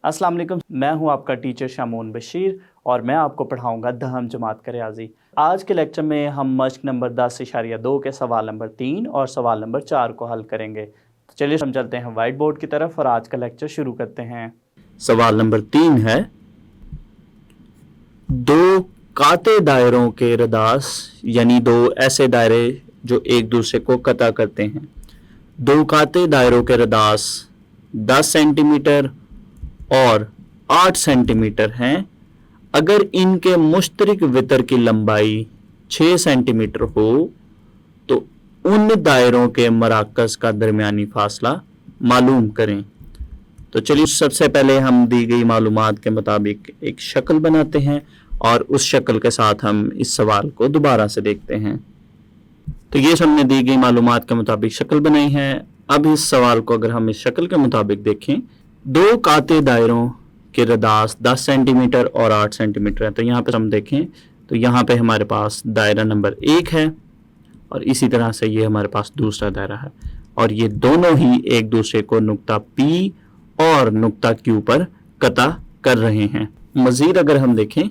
अस्सलाम वालेकुम, मैं हूं आपका टीचर शामून बशीर और मैं आपको पढ़ाऊंगा दहम जमात का रियाजी। आज के लेक्चर में हम मश्क नंबर 10.2 के सवाल नंबर 3 और सवाल नंबर 4 को हल करेंगे। तो चलिए हम चलते हैं वाइट बोर्ड की तरफ और आज का लेक्चर शुरू करते हैं। सवाल नंबर 3 है, दो काते दायरों के रदास यानी दो ऐसे दायरे जो एक दूसरे को कता करते हैं। दो काते दायरों के रदास 10 सेंटीमीटर और 8 सेंटीमीटर हैं। अगर इनके मुश्तरक वितर की लंबाई 6 सेंटीमीटर हो तो उन दायरों के मराकज़ का दरमियानी फासला मालूम करें। तो चलिए सबसे पहले हम दी गई मालूमात के मुताबिक एक शक्ल बनाते हैं और उस शक्ल के साथ हम इस सवाल को दोबारा से देखते हैं। तो ये हमने दी गई मालूमात के मुताबिक शक्ल बनाई है। अब इस सवाल को अगर हम इस शक्ल के मुताबिक देखें, दो काते दायरों के रदास 10 सेंटीमीटर और 8 सेंटीमीटर है। तो यहाँ पे हम देखें तो यहाँ पे हमारे पास दायरा नंबर 1 है और इसी तरह से ये हमारे पास दूसरा दायरा है और ये दोनों ही एक दूसरे को नुक्ता P और नुक्ता Q पर कता कर रहे हैं। मजीद अगर हम देखें,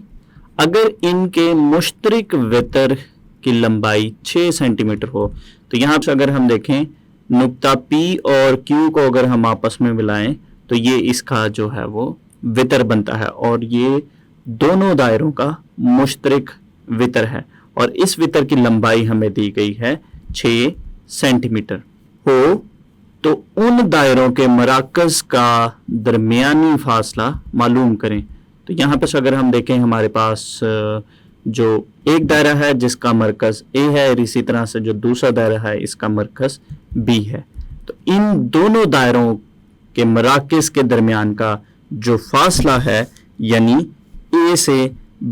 अगर इनके मुश्तरक वितर की लंबाई 6 सेंटीमीटर हो तो यहाँ पे अगर हम देखें नुक्ता P और Q को अगर हम आपस में मिलाएं तो ये इसका जो है वो वितर बनता है और ये दोनों दायरों का मुश्तरक वितर है और इस वितर की लंबाई हमें दी गई है 6 सेंटीमीटर हो तो उन दायरों के मराकज़ का दरमियानी फासला मालूम करें। तो यहाँ पर अगर हम देखें हमारे पास जो एक दायरा है जिसका मरकज़ A है और इसी तरह से जो दूसरा दायरा है इसका मरकज़ B है। तो इन दोनों दायरों के मराकज़ के दरमियान का जो फासला है यानी A से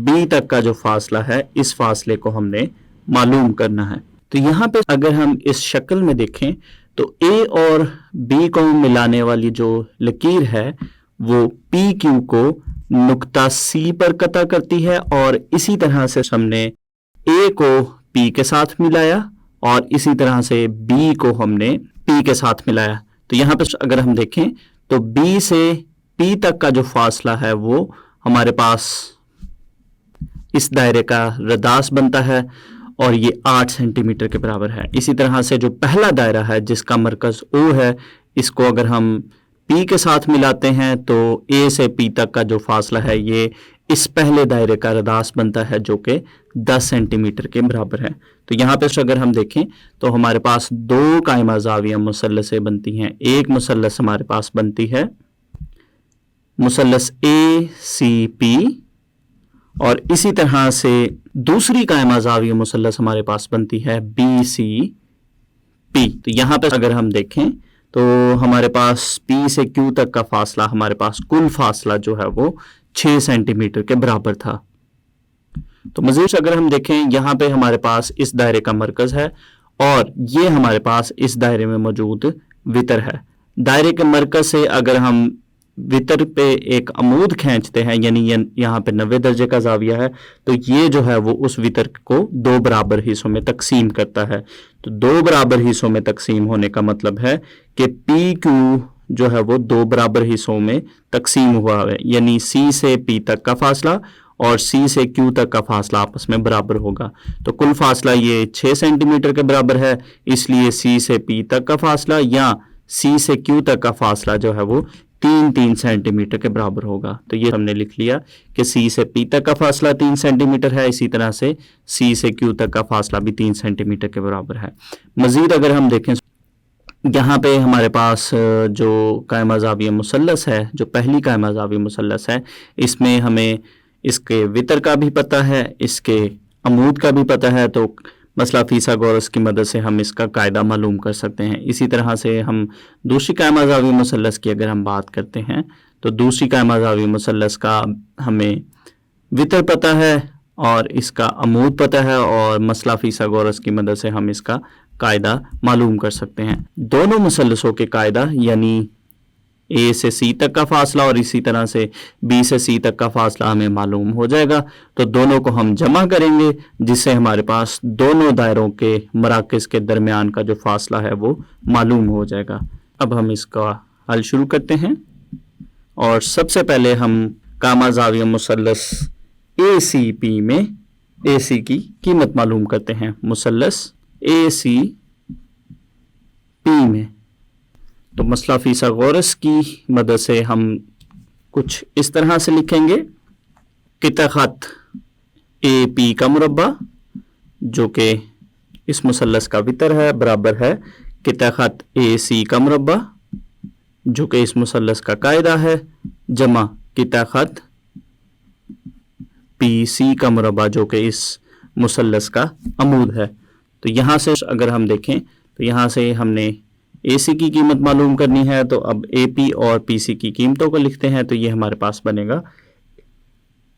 B तक का जो फासला है, इस फासले को हमने मालूम करना है। तो यहाँ पे अगर हम इस शक्ल में देखें तो A और B को मिलाने वाली जो लकीर है वो PQ को नुक्ता C पर कता करती है और इसी तरह से हमने A को P के साथ मिलाया और इसी तरह से B को हमने P के साथ मिलाया। तो यहाँ पर अगर हम देखें तो B से P तक का जो फासला है वो हमारे पास इस दायरे का रदास बनता है और ये 8 सेंटीमीटर के बराबर है। इसी तरह से जो पहला दायरा है जिसका मरकज़ O है, इसको अगर हम P के साथ मिलाते हैं तो A से P तक का जो फासला है ये इस पहले दायरे का रदास बनता है जो कि 10 सेंटीमीटर के बराबर है। तो यहाँ पे अगर हम देखें तो हमारे पास दो कायमा ज़ाविया मुसल्लसें बनती हैं। एक मुसल्लस हमारे पास बनती है मुसल्लस ACP और इसी तरह से दूसरी कायमा ज़ाविया मुसल्लस हमारे पास बनती है BCP। तो यहाँ पे अगर हम देखें तो हमारे पास P से Q तक का फासला, हमारे पास कुल फासला जो है वो 6 सेंटीमीटर के बराबर था। तो मज़ीद अगर हम देखें यहाँ पे हमारे पास इस दायरे का मरकज़ है और ये हमारे पास इस दायरे में मौजूद वितर है। दायरे के मरकज़ से अगर हम वितर पे एक अमूद खींचते हैं यानी यहाँ पे 90 दर्जे का ज़ाविया है तो ये जो है वो उस वितर को दो बराबर हिस्सों में तकसीम करता है। तो दो बराबर हिस्सों में तकसीम होने का मतलब है कि PQ जो है वो दो बराबर हिस्सों में तकसीम हुआ है यानी C से P तक का फासला और C से Q तक का फासला आपस में बराबर होगा। तो कुल फासला ये 6 सेंटीमीटर के बराबर है, इसलिए C से P तक का फासला या C से Q तक का फासला जो है वो 3 सेंटीमीटर के बराबर होगा। तो ये हमने लिख लिया कि C से P तक का फासला 3 सेंटीमीटर है, इसी तरह से C से Q तक का फासला भी 3 सेंटीमीटर के बराबर है। मज़ीद अगर हम देखें यहाँ पे हमारे पास जो कायमा ज़ाविया मुसल्लस है, जो पहली कायमा ज़ाविया मुसल्लस है, इसमें हमें इसके वितर का भी पता है, इसके अमूद का भी पता है। तो मसला फिसागोरस की मदद से हम इसका कायदा मालूम कर सकते हैं। इसी तरह से हम दूसरी कायमा ज़ाविया मुसल्लस की अगर हम बात करते हैं तो दूसरी कायमा ज़ाविया मुसल्लस का हमें वितर पता है और इसका अमूद पता है और मसला फिसागोरस की मदद से हम इसका कायदा मालूम कर सकते हैं। दोनों मुसल्लसों के कायदा यानी A से C तक का फासला और इसी तरह से B से C तक का फासला हमें मालूम हो जाएगा। तो दोनों को हम जमा करेंगे जिससे हमारे पास दोनों दायरों के मराकज़ के दरमियान का जो फासला है वो मालूम हो जाएगा। अब हम इसका हल शुरू करते हैं اور سب سے پہلے ہم کاما زاویہ مثلث اے سی پی میں اے سی کی قیمت معلوم کرتے ہیں. مثلث اے سی پی میں تو مسئلہ فیثاغورس کی مدد سے ہم کچھ اس طرح سے لکھیں گے. قطع خط اے پی کا مربع جو کہ اس مثلث کا وتر ہے برابر ہے قطع خط اے سی کا مربع جو کہ اس مثلث کا قاعدہ ہے جمع قطع خط پی سی کا مربع جو کہ اس مثلث کا عمود ہے. تو یہاں سے اگر ہم دیکھیں تو یہاں سے ہم نے اے سی کی قیمت معلوم کرنی ہے. تو اب اے پی اور پی سی کی قیمتوں کو لکھتے ہیں. تو یہ ہمارے پاس بنے گا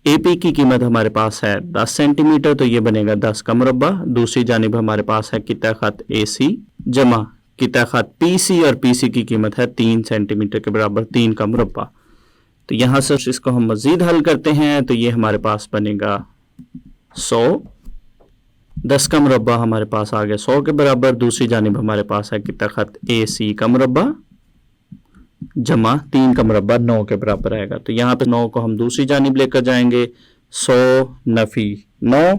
اے پی کی قیمت ہمارے پاس ہے 10 سینٹی میٹر تو یہ بنے گا 10 کا مربع. دوسری جانب ہمارے پاس ہے قطع خط اے سی جمع قطع خط پی سی اور پی سی کی قیمت ہے 3 سینٹی میٹر کے برابر 3 کا مربع. تو یہاں سے اس کو ہم مزید حل کرتے ہیں تو یہ ہمارے پاس بنے گا 100. 10 کا مربع ہمارے پاس آ گیا 100 کے برابر. دوسری جانب ہمارے پاس ہے قطع خط اے سی کا مربع جمع 3 کا مربع 9 کے برابر آئے گا. تو یہاں پہ 9 کو ہم دوسری جانب لے کر جائیں گے 100 نفی 9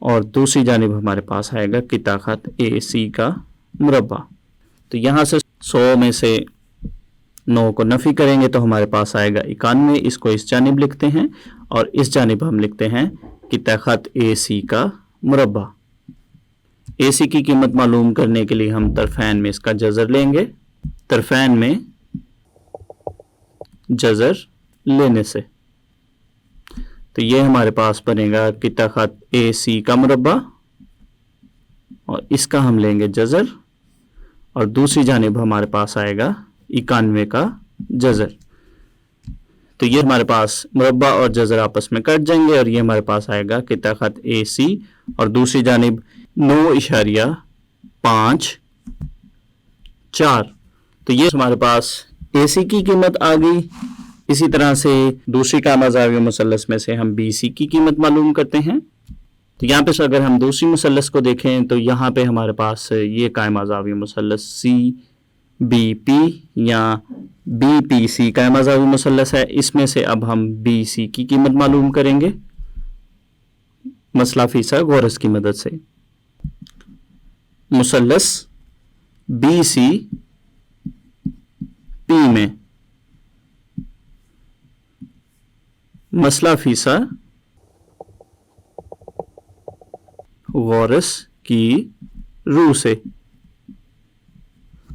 اور دوسری جانب ہمارے پاس آئے گا قطع خط اے سی کا مربع. تو یہاں سے 100 میں سے 9 کو نفی کریں گے تو ہمارے پاس آئے گا 91. اس کو اس جانب لکھتے ہیں اور اس جانب ہم لکھتے ہیں قطع خط اے سی کا مربع. اے سی کی قیمت معلوم کرنے کے لیے ہم طرفین میں اس کا جذر لیں گے. طرفین میں جذر لینے سے تو یہ ہمارے پاس بنے گا قطع خط اے سی کا مربع اور اس کا ہم لیں گے جذر اور دوسری جانب ہمارے پاس آئے گا 91 کا جذر. تو یہ ہمارے پاس مربع اور جذر آپس میں کٹ جائیں گے اور یہ ہمارے پاس آئے گا قطع خط اے سی اور دوسری جانب 9.54. تو یہ ہمارے پاس اے سی کی قیمت آ گئی. اسی طرح سے دوسری کاما زاویہ مثلث میں سے ہم بی سی کی قیمت معلوم کرتے ہیں. تو یہاں پہ اگر ہم دوسری مثلث کو دیکھیں تو یہاں پہ ہمارے پاس یہ کاما زاویہ مثلث سی بی پی یا بی پی سی کاما زاویہ مثلث ہے. اس میں سے اب ہم بی سی کی قیمت معلوم کریں گے مسئلہ فیثاغورس کی مدد سے. مثلث بی سی پی میں مسئلہ فیثاغورس کی روح سے.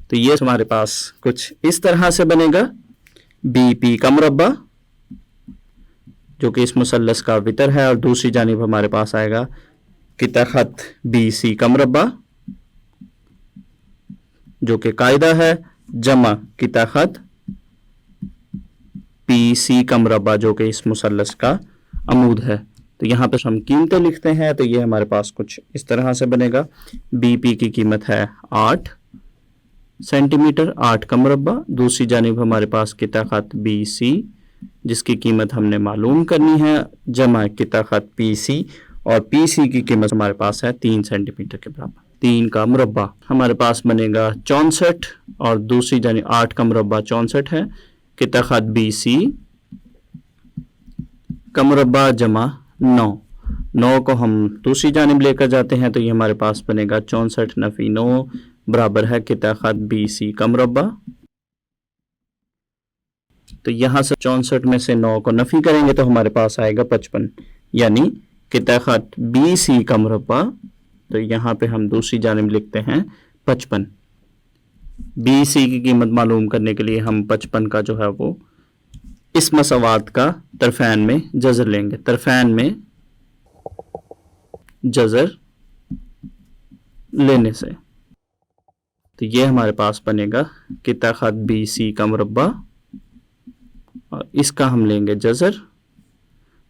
تو یہ ہمارے پاس کچھ اس طرح سے بنے گا بی پی کا مربع جو کہ اس مثلث کا وتر ہے اور دوسری جانب ہمارے پاس آئے گا قطع خط بی سی کا مربع جو کہ قاعدہ ہے جمع قطع خط پی سی کا مربع جو کہ اس مثلث کا عمود ہے. تو یہاں پہ ہم قیمتیں لکھتے ہیں تو یہ ہمارے پاس کچھ اس طرح سے بنے گا. بی پی کی قیمت ہے 8 سینٹی میٹر 8 کا مربع. دوسری جانب ہمارے پاس قطع خط بی سی جس کی قیمت ہم نے معلوم کرنی ہے جمع قطع خط پی سی اور پی سی کی قیمت ہمارے پاس ہے 3 سینٹی میٹر کے برابر 3 کا مربع. ہمارے پاس بنے گا 64 اور دوسری جانب 8 کا مربع 64 ہے. قطع خط بی سی کا مربع جمع 9 کو ہم دوسری جانب لے کر جاتے ہیں تو یہ ہمارے پاس بنے گا 64 نفی 9 برابر ہے قطع خط بی سی کا مربع. تو یہاں سے 64 میں سے 9 کو نفی کریں گے تو ہمارے پاس آئے گا 55 یعنی قطع خط بی سی کا مربع. تو یہاں پہ ہم دوسری جانب لکھتے ہیں 55. بی سی کی قیمت معلوم کرنے کے لیے ہم 55 کا جو ہے وہ اس مساوات کا طرفین میں جذر لیں گے. طرفین میں جذر لینے سے تو یہ ہمارے پاس بنے گا قطع خط بی سی کا مربع اور اس کا ہم لیں گے جذر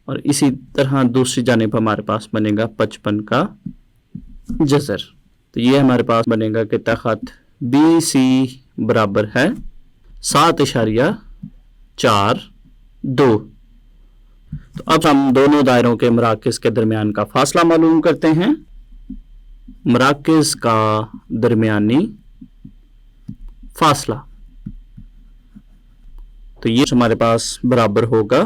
اور اسی طرح دوسری جانب ہمارے پاس بنے گا 55 کا جذر. تو یہ ہمارے پاس بنے گا قطع خط بی سی برابر ہے 7.42. تو اب ہم دونوں دائروں کے مراکز کے درمیان کا فاصلہ معلوم کرتے ہیں. مراکز کا درمیانی فاصلہ तो ये हमारे पास बराबर होगा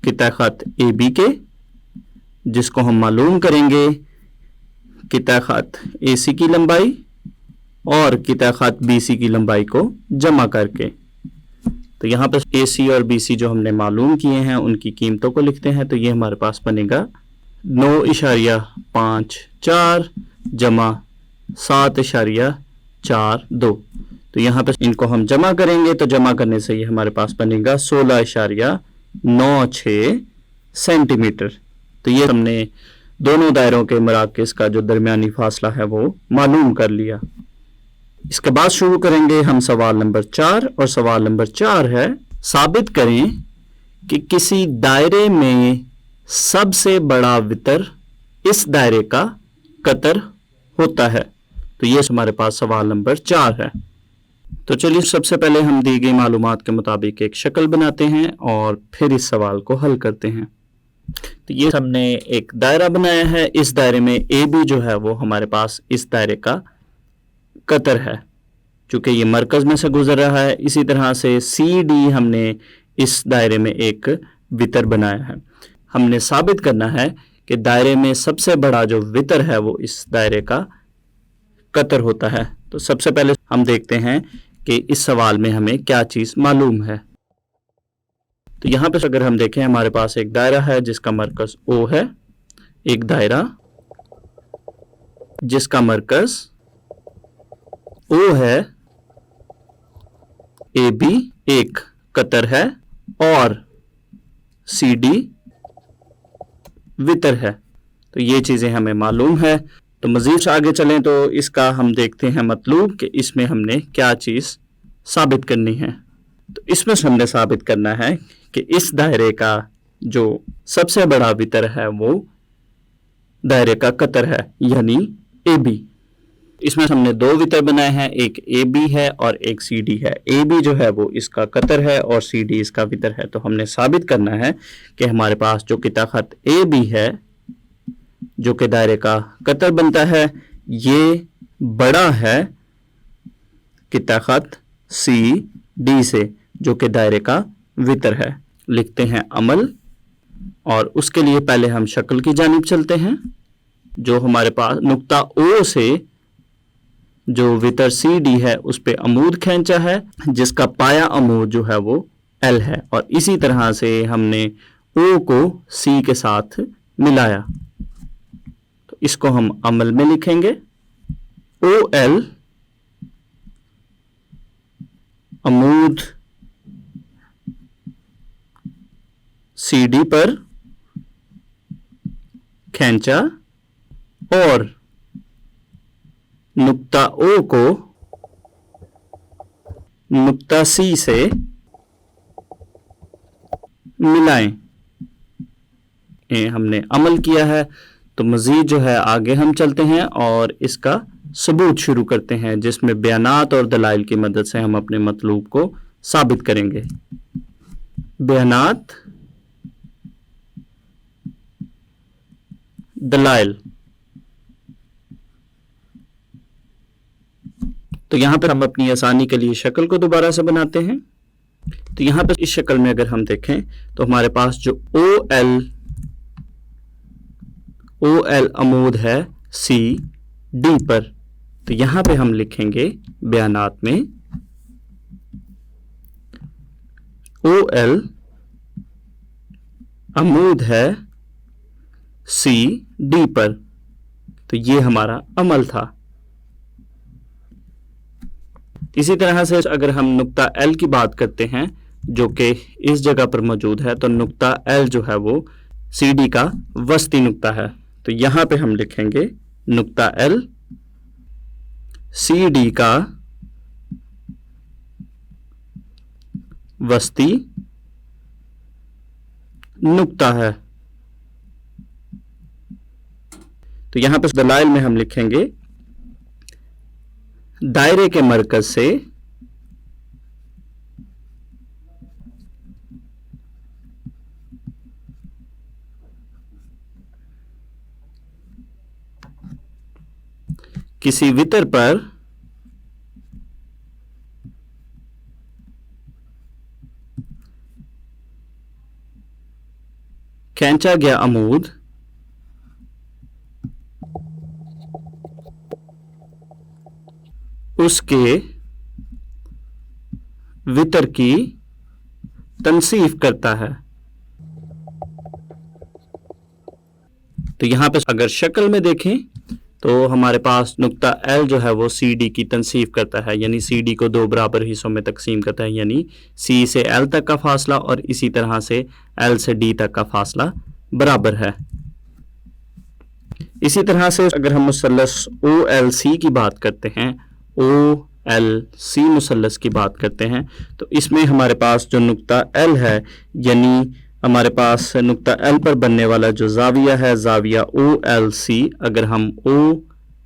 किता खत ए बी के, जिसको हम मालूम करेंगे किता खत ए सी की लंबाई और किता खत बी सी की लंबाई को जमा करके। तो यहाँ पर ए सी और बी सी जो हमने मालूम किए हैं उनकी कीमतों को लिखते हैं। तो ये हमारे पास बनेगा 9.54 जमा 7.42। तो यहाँ पे इनको हम जमा करेंगे, तो जमा करने से ये हमारे पास बनेगा 16.96 सेंटीमीटर। तो ये हमने दोनों दायरों के मराकज़ का जो दरमियानी फासला है वो मालूम कर लिया। इसके बाद शुरू करेंगे हम सवाल नंबर 4, और सवाल नंबर 4 है साबित करें कि किसी दायरे में सबसे बड़ा वितर इस दायरे का कतर होता है। तो ये हमारे पास सवाल नंबर 4 है। तो चलिए सबसे पहले हम दी गई मालूमात के मुताबिक एक शक्ल बनाते हैं और फिर इस सवाल को हल करते हैं। तो ये हमने एक दायरा बनाया है। इस दायरे में ए बी जो है वो हमारे पास इस दायरे का कतर है, चूंकि ये मरकज में से गुजर रहा है। इसी तरह से सी डी हमने इस दायरे में एक वितर बनाया है। हमने साबित करना है कि दायरे में सबसे बड़ा जो वितर है वो इस दायरे का कतर होता है। तो सबसे पहले हम देखते हैं कि इस सवाल में हमें क्या चीज़ मालूम है। तो यहाँ पे अगर हम देखें, हमारे पास एक दायरा है जिसका मरकज O है, एक दायरा जिसका मरकज O है, AB एक कतर है और CD वितर है। तो ये चीज़ें हमें मालूम है। तो मज़ीद आगे चलें तो इसका हम देखते हैं मतलब कि इसमें हमने क्या चीज़ साबित करनी है। तो इसमें हमने साबित करना है कि इस दायरे का जो सबसे बड़ा वितर है वो दायरे का कतर है, यानी ए बी। इसमें हमने दो वितर बनाए हैं, एक ए बी है और एक सी डी है। ए बी जो है वो इसका कतर है और सी डी इसका वितर है। तो हमने साबित करना है कि हमारे पास जो किता खत ए बी है जो कि दायरे का कतर बनता है, ये बड़ा है किता खत सी डी से जो कि दायरे का वितर है। लिखते हैं अमल, और उसके लिए पहले हम शक्ल की जानिब चलते हैं। जो हमारे पास नुक्ता ओ से जो वितर सी डी है उस पे अमूद खींचा है, जिसका पाया अमूद जो है वो एल है, और इसी तरह से हमने ओ को सी के साथ मिलाया। तो इसको हम अमल में लिखेंगे, ओ एल अमूद सी डी पर खींचा और नुक्ता ओ को नुक्ता सी से मिलाएं। ये हमने अमल किया है। तो मज़ीद जो है आगे हम चलते हैं और इसका सबूत शुरू करते हैं, जिसमें बयानात और दलाइल की मदद से हम अपने मतलूब को साबित करेंगे। बयानात, दलाइल। तो यहाँ पर हम अपनी आसानी के लिए शक्ल को दोबारा से बनाते हैं। तो यहाँ पर इस शक्ल में अगर हम देखें तो हमारे पास जो ओ एल अमूद है सी डी पर। तो यहाँ पे हम लिखेंगे बयानात में ओ एल अमूद है सी डी पर। तो ये हमारा अमल था। इसी तरह से अगर हम नुक्ता एल की बात करते हैं जो कि इस जगह पर मौजूद है, तो नुक्ता एल जो है वो सी डी का वस्ती नुक्ता है। तो यहाँ पे हम लिखेंगे नुक्ता एल सी डी का वस्ती नुक्ता है। तो यहाँ पे दलाइल में हम लिखेंगे दायरे के मरकज से किसी वितर पर खींचा गया अमूद उसके वितर की तनसीफ करता है। तो यहां पे अगर शक्ल में देखें तो हमारे पास नुक्ता एल जो है वो सी डी की तनसीफ करता है, यानी सी डी को दो बराबर हिस्सों में तकसीम करता है, यानी सी से एल तक का फासला और इसी तरह से एल से डी तक का फासला बराबर है। इसी तरह से अगर हम मुसल्लस ओ एल सी की बात करते हैं, ओ एल सी मुसल्लस की बात करते हैं, तो इसमें हमारे पास जो नुक्ता एल है, यानी हमारे पास नुक्ता एल पर बनने वाला जो जाविया है, जाविया ओ एल सी, अगर हम ओ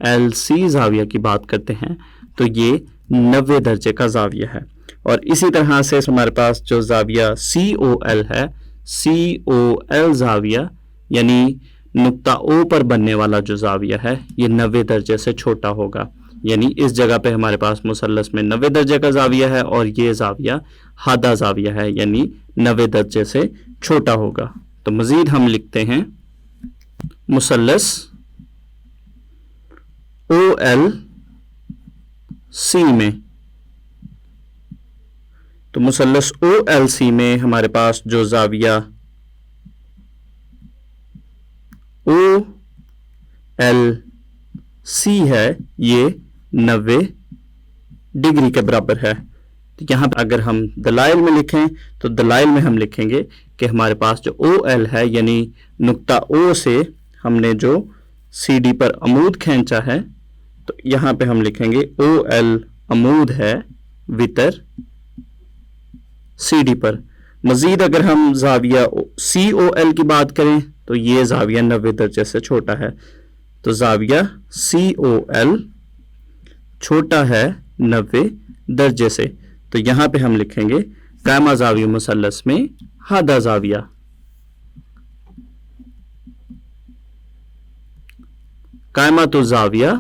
एल सी जाविया की बात करते हैं तो ये 90 दर्जे का जाविया है। और इसी तरह से हमारे पास जो जाविया सी ओ एल है, सी ओ एल जाविया यानी नुक्ता ओ पर बनने वाला जो जाविया है ये 90 दर्जे से छोटा होगा, यानी इस जगह पे हमारे पास मुसल्लस में 90 दर्जे का जाविया है और ये जाविया हादा जाविया है, यानी 90 दर्जे से छोटा होगा। तो मजीद हम लिखते हैं मुसल्लस ओ एल सी में, तो मुसल्लस ओ एल सी में हमारे पास जो जाविया ओ एल सी है ये 90 डिग्री के बराबर है। तो यहाँ पर अगर हम दलाइल में लिखें तो दलाइल में हम लिखेंगे कि हमारे पास जो ओ एल है, यानी नुक्ता ओ से हमने जो सी डी पर अमूद खींचा है, तो यहाँ पे हम लिखेंगे ओ एल अमूद है वितर सी डी पर। मजीद अगर हम जाविया सी ओ एल की बात करें तो ये जाविया 90 दर्जे से छोटा है, तो जाविया सी ओ एल छोटा है 90 दर्जे से। तो यहाँ पे हम लिखेंगे कायमा जाविया मुसल्लस में हादा जाविया, कायमा तो जाविया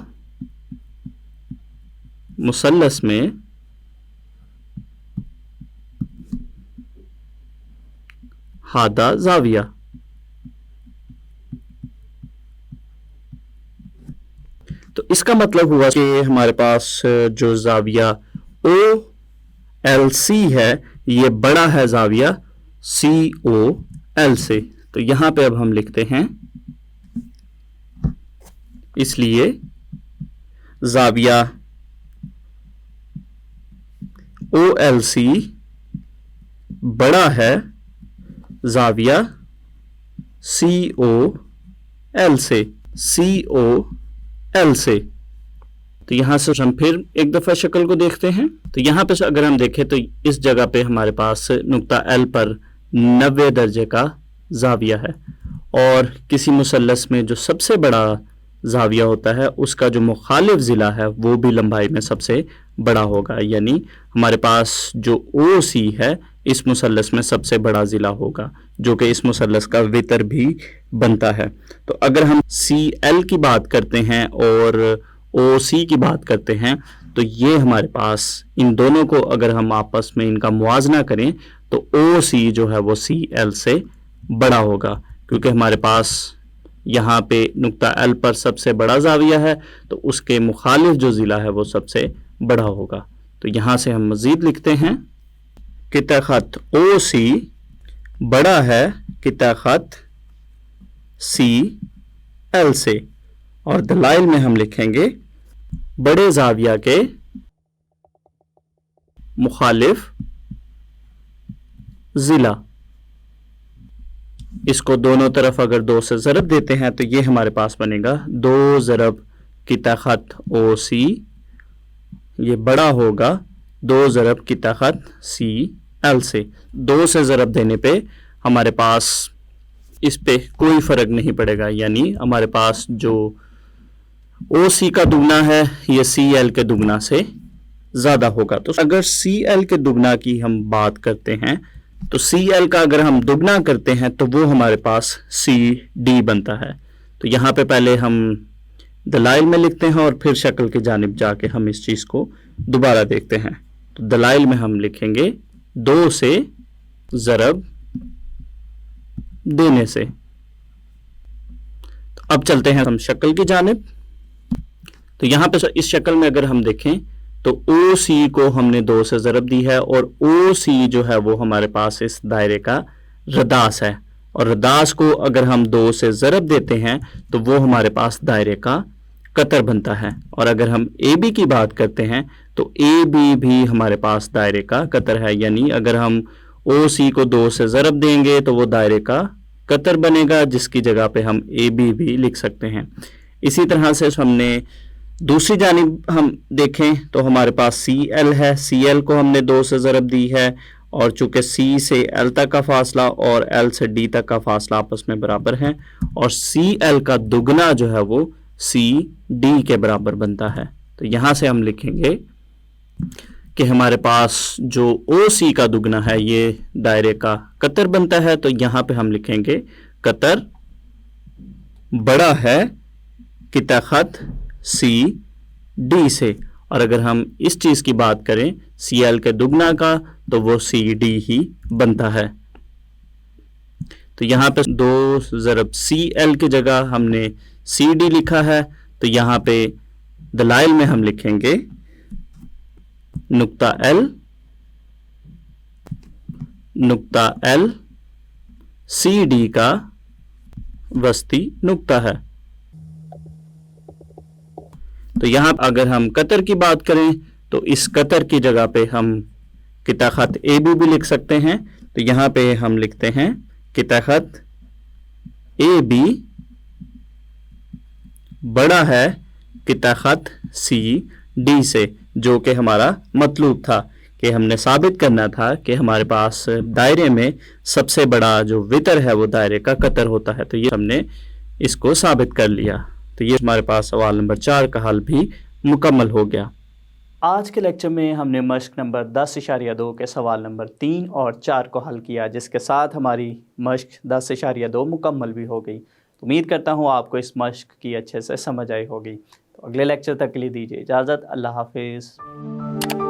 मुसल्लस में हादा जाविया। तो इसका मतलब हुआ कि हमारे पास जो जाविया ओ एल सी है ये बड़ा है जाविया सी ओ एल से। तो यहां पे अब हम लिखते हैं इसलिए जाविया ओ एल सी बड़ा है जाविया सी ओ एल से, सी ओ एल से। तो यहां से हम फिर एक दफा शक्ल को देखते हैं। तो यहां पे अगर हम देखें तो इस जगह पे हमारे पास नुक्ता एल पर 90 दर्जे का जाविया है और किसी मुसल्लस में जो सबसे बड़ा जाविया होता है उसका जो मुखालिफ ज़िला है वो भी लंबाई में सबसे बड़ा होगा, यानी हमारे पास जो ओ सी है इस मुसल्लस में सबसे बड़ा ज़िला होगा जो कि इस मुसल्लस का वितर भी बनता है। तो अगर हम सी एल की बात करते हैं और ओ सी की बात करते हैं तो ये हमारे पास इन दोनों को अगर हम आपस में इनका मुआजना करें तो ओ सी जो है वो सी एल से बड़ा होगा, क्योंकि हमारे पास यहाँ पे नुक्ता एल पर सबसे बड़ा जाविया है तो उसके मुखालिफ जो ज़िला है वो सबसे बड़ा होगा। तो यहाँ से हम मज़ीद लिखते हैं कि तख़त ओ सी बड़ा है कि तख़त सी एल से, और दलाइल में हम लिखेंगे बड़े जाविया के मुखालिफ ज़िला। इसको दोनों तरफ अगर 2 से ज़रब देते हैं तो ये हमारे पास बनेगा 2 ज़रब की तख़त ओ सी, ये बड़ा होगा 2 ज़रब की तख़त सी एल से। 2 से ज़रब देने पे हमारे पास इस पे कोई फ़र्क नहीं पड़ेगा, यानी हमारे पास जो ओ सी का दुगना है ये सी एल के दुगना से ज़्यादा होगा। तो अगर सी एल के दुगना की हम बात करते हैं तो सी एल का अगर हम दुगना करते हैं तो वो हमारे पास सी डी बनता है। तो यहाँ पे पहले हम दलाइल में लिखते हैं और फिर शक्ल की जानिब जाके हम इस चीज़ को दोबारा देखते हैं। तो दलाइल में हम लिखेंगे 2 से ज़रब देने से, اب چلتے ہیں ہم شکل کی جانب. تو یہاں پہ اس شکل میں اگر ہم دیکھیں تو او سی کو ہم نے 2 سے ضرب دی ہے اور او سی جو ہے وہ ہمارے پاس اس دائرے کا رداس ہے, اور رداس کو اگر ہم 2 سے ضرب دیتے ہیں تو وہ ہمارے پاس دائرے کا قطر بنتا ہے. اور اگر ہم اے بی کی بات کرتے ہیں تو اے بی بھی ہمارے پاس دائرے کا قطر ہے, یعنی اگر ہم او سی کو 2 سے ضرب دیں گے تو وہ دائرے کا قطر بنے گا, جس کی جگہ پہ ہم اے بی بھی لکھ سکتے ہیں. اسی طرح سے ہم نے دوسری جانب ہم دیکھیں تو ہمارے پاس سی ایل ہے, سی ایل کو ہم نے 2 سے ضرب دی ہے, اور چونکہ سی سے ایل تک کا فاصلہ اور ایل سے ڈی تک کا فاصلہ آپس میں برابر ہیں, اور سی ایل کا دگنا جو ہے وہ سی ڈی کے برابر بنتا ہے. تو یہاں سے ہم لکھیں گے کہ ہمارے پاس جو او سی کا دگنا ہے یہ دائرے کا قطر بنتا ہے. تو یہاں پہ ہم لکھیں گے قطر بڑا ہے قطع خط سی ڈی سے, اور اگر ہم اس چیز کی بات کریں سی ایل کے دگنا کا تو وہ سی ڈی ہی بنتا ہے. تو یہاں پہ 2 ضرب سی ایل کی جگہ ہم نے سی ڈی لکھا ہے. تو یہاں پہ دلائل میں ہم لکھیں گے نقطہ ایل سی ڈی کا وسطی نقطہ ہے. تو یہاں اگر ہم قطر کی بات کریں تو اس قطر کی جگہ پہ ہم قطع خط اے بی بھی لکھ سکتے ہیں. تو یہاں پہ ہم لکھتے ہیں قطع خط اے بی بڑا ہے قطع خط سی ڈی سے, جو کہ ہمارا مطلوب تھا کہ ہم نے ثابت کرنا تھا کہ ہمارے پاس دائرے میں سب سے بڑا جو وتر ہے وہ دائرے کا قطر ہوتا ہے. تو یہ ہم نے اس کو ثابت کر لیا. تو یہ ہمارے پاس سوال نمبر 4 کا حل بھی مکمل ہو گیا. آج کے لیکچر میں ہم نے مشق نمبر 10.2 کے سوال نمبر 3 اور 4 کو حل کیا, جس کے ساتھ ہماری مشق 10.2 مکمل بھی ہو گئی. تو امید کرتا ہوں آپ کو اس مشق کی اچھے سے سمجھ آئی ہوگی. تو اگلے لیکچر تک کے لیے دیجیے اجازت. اللہ حافظ.